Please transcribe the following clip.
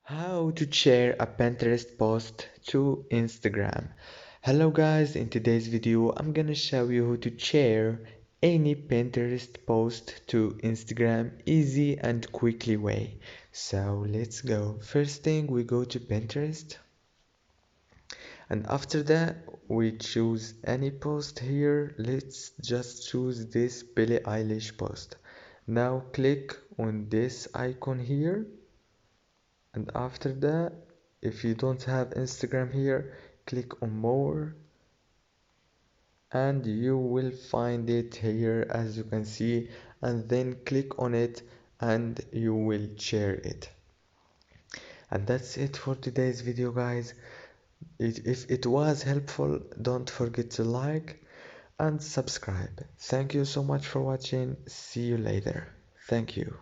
How to share a Pinterest post to Instagram. Hello guys, in today's video I'm gonna show you how to share any Pinterest post to Instagram easy and quickly way. So let's go. First thing, we go to Pinterest, and after that we choose any post here. Let's just choose this Billie Eilish post. Now click on this icon here, and after that, if you don't have Instagram here, click on more and you will find it here as you can see, and then click on it and you will share it. And that's it for today's video guys. If it was helpful, don't forget to like and subscribe. Thank you so much for watching. See you later. Thank you.